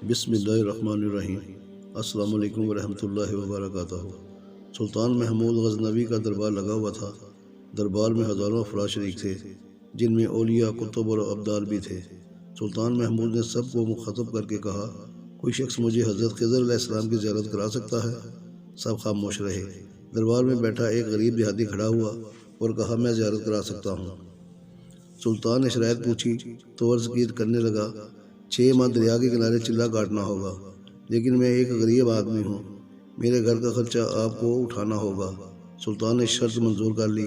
بسم اللہ الرحمن الرحیم۔ السلام علیکم ورحمۃ اللہ وبرکاتہ۔ سلطان محمود غزنوی کا دربار لگا ہوا تھا۔ دربار میں ہزاروں افراد شریک تھے، جن میں اولیاء، کتب اور ابدال بھی تھے۔ سلطان محمود نے سب کو مخاطب کر کے کہا، کوئی شخص مجھے حضرت خضر علیہ السلام کی زیارت کرا سکتا ہے؟ سب خاموش رہے۔ دربار میں بیٹھا ایک غریب دیہاتی کھڑا ہوا اور کہا، میں زیارت کرا سکتا ہوں۔ سلطان نے شرائط پوچھی تو عرض کی کرنے لگا، 6 ماہ دریا کے کنارے چلہ کاٹنا ہوگا، لیکن میں ایک غریب آدمی ہوں، میرے گھر کا خرچہ آپ کو اٹھانا ہوگا۔ سلطان نے شرط منظور کر لی۔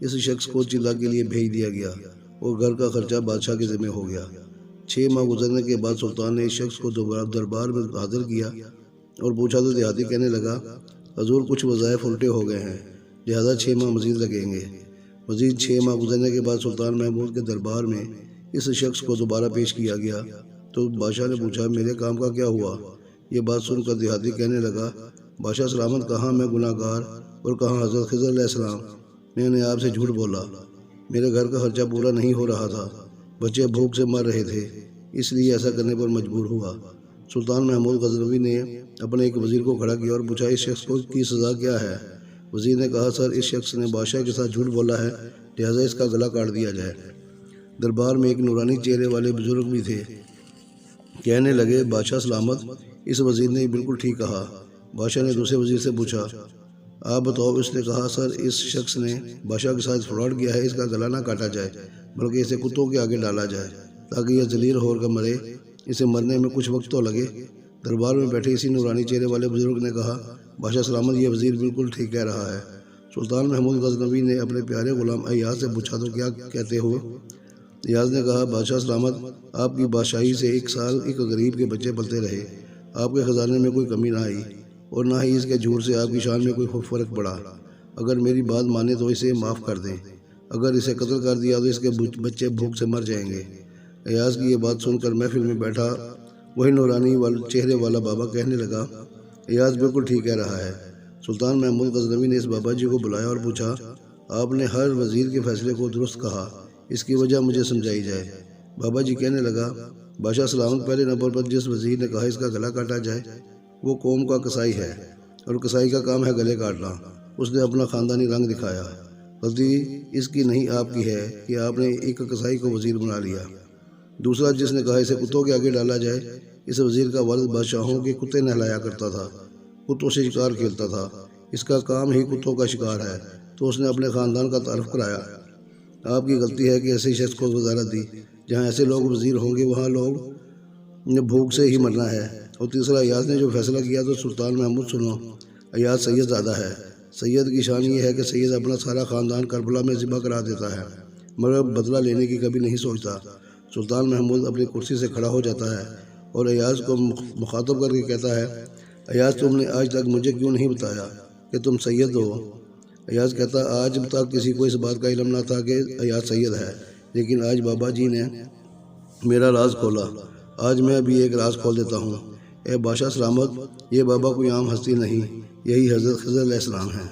اس شخص کو چلہ کے لیے بھیج دیا گیا اور گھر کا خرچہ بادشاہ کے ذمہ ہو گیا۔ 6 ماہ گزرنے کے بعد سلطان نے اس شخص کو دوبارہ دربار میں حاضر کیا اور پوچھا تو دیہاتی کہنے لگا، حضور کچھ وظائف الٹے ہو گئے ہیں، لہذا 6 ماہ مزید لگیں گے۔ مزید 6 ماہ گزرنے کے بعد سلطان محمود کے دربار میں اس شخص کو دوبارہ پیش کیا گیا تو بادشاہ نے پوچھا، میرے کام کا کیا ہوا؟ یہ بات سن کر دیہاتی کہنے لگا، بادشاہ سلامت، کہاں میں گناہ گار اور کہاں حضرت خضر علیہ السلام، میں نے آپ سے جھوٹ بولا، میرے گھر کا خرچہ پورا نہیں ہو رہا تھا، بچے بھوک سے مر رہے تھے، اس لیے ایسا کرنے پر مجبور ہوا۔ سلطان محمود غزنوی نے اپنے ایک وزیر کو کھڑا کیا اور پوچھا، اس شخص کی سزا کیا ہے؟ وزیر نے کہا، سر، اس شخص نے بادشاہ کے ساتھ جھوٹ بولا ہے، لہذا اس کا گلا کاٹ دیا جائے۔ دربار میں ایک نورانی چہرے والے بزرگ بھی تھے، کہنے لگے، بادشاہ سلامت، اس وزیر نے بالکل ٹھیک کہا۔ بادشاہ نے دوسرے وزیر سے پوچھا، آپ بتاؤ؟ اس نے کہا، سر، اس شخص نے بادشاہ کے ساتھ فراڈ کیا ہے، اس کا گلا نہ کاٹا جائے بلکہ اسے کتوں کے آگے ڈالا جائے تاکہ یہ ذلیل ہو کر مرے، اسے مرنے میں کچھ وقت تو لگے۔ دربار میں بیٹھے اسی نورانی چہرے والے بزرگ نے کہا، بادشاہ سلامت، یہ وزیر بالکل ٹھیک کہہ رہا ہے۔ سلطان محمود غزنوی نے اپنے پیارے غلام ایاز سے پوچھا، تو کیا کہتے ہو؟ ایاز نے کہا، بادشاہ سلامت، آپ کی بادشاہی سے 1 سال ایک غریب کے بچے پلتے رہے، آپ کے خزانے میں کوئی کمی نہ آئی اور نہ ہی اس کے جھوٹ سے آپ کی شان میں کوئی فرق پڑا۔ اگر میری بات مانے تو اسے معاف کر دیں، اگر اسے قتل کر دیا تو اس کے بچے بھوک سے مر جائیں گے۔ ایاز کی یہ بات سن کر محفل میں بیٹھا وہی نورانی چہرے والا بابا کہنے لگا، ایاز بالکل ٹھیک کہہ رہا ہے۔ سلطان محمود غزنوی نے اس بابا جی کو بلایا اور پوچھا، آپ نے ہر وزیر کے فیصلے کو درست کہا، اس کی وجہ مجھے سمجھائی جائے۔ بابا جی کہنے لگا، بادشاہ سلامت، پہلے نمبر پر جس وزیر نے کہا اس کا گلا کاٹا جائے وہ قوم کا قصائی ہے اور قصائی کا کام ہے گلے کاٹنا۔ اس نے اپنا خاندانی رنگ دکھایا۔ غلطی اس کی نہیں، آپ کی ہے کہ آپ نے ایک قصائی کو وزیر بنا لیا۔ دوسرا جس نے کہا اسے کتوں کے آگے ڈالا جائے، اس وزیر کا والد بادشاہوں کے کتے نہلایا کرتا تھا، کتوں سے شکار کھیلتا تھا، اس کا کام ہی کتوں کا شکار ہے، تو اس نے اپنے خاندان کا تعارف کرایا۔ آپ کی غلطی ہے کہ ایسے شخص کو وزارت دی، جہاں ایسے لوگ وزیر ہوں گے وہاں لوگ بھوک سے ہی مرنا ہے۔ اور تیسرا، ایاز نے جو فیصلہ کیا تو سلطان محمود سنو، ایاز سید زادہ ہے۔ سید کی شان یہ ہے کہ سید اپنا سارا خاندان کربلا میں ذبح کرا دیتا ہے مگر بدلہ لینے کی کبھی نہیں سوچتا۔ سلطان محمود اپنی کرسی سے کھڑا ہو جاتا ہے اور ایاز کو مخاطب کر کے کہتا ہے، ایاز، تم نے آج تک مجھے کیوں نہیں بتایا کہ تم سید ہو؟ ایاز کہتا، آج تک کسی کو اس بات کا علم نہ تھا کہ ایاز سید ہے، لیکن آج بابا جی نے میرا راز کھولا، آج میں بھی ایک راز کھول دیتا ہوں۔ اے بادشاہ سلامت، یہ بابا کوئی عام ہستی نہیں، یہی حضرت خضر علیہ السلام ہیں۔